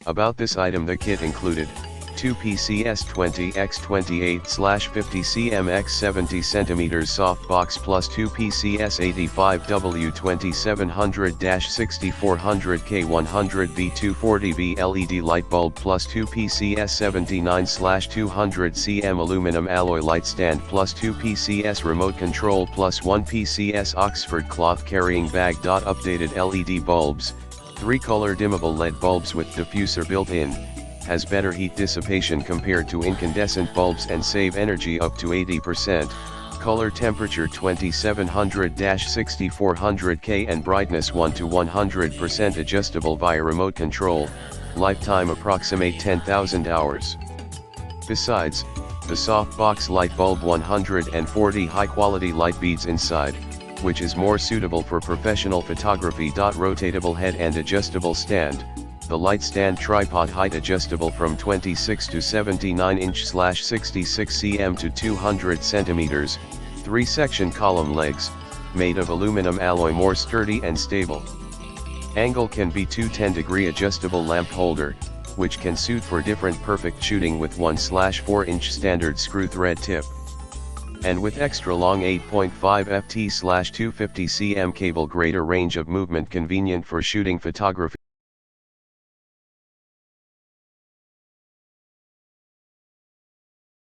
About this item, the kit included 2 PCS 20x28/50 cm x 70 cm softbox plus 2 PCS 85W2700-6400K 100V240V LED light bulb plus 2 PCS 79/200 cm aluminum alloy light stand plus 2 PCS remote control plus 1 PCS Oxford cloth carrying bag. Updated LED bulbs, 3 color dimmable LED bulbs with diffuser built in. Has better heat dissipation compared to incandescent bulbs and save energy up to 80%, color temperature 2700-6400K and brightness 1 to 100% adjustable via remote control, lifetime approximate 10,000 hours. Besides, the softbox light bulb 140 high quality light beads inside, which is more suitable for professional photography. Rotatable head and adjustable stand. The light stand tripod height adjustable from 26 to 79 inch/66 cm to 200 centimeters, 3 section column legs, made of aluminum alloy, more sturdy and stable. Angle can be 210-degree adjustable lamp holder, which can suit for different perfect shooting with 1/4 inch standard screw thread tip. And with extra long 8.5 ft/250 cm cable, greater range of movement, convenient for shooting photography.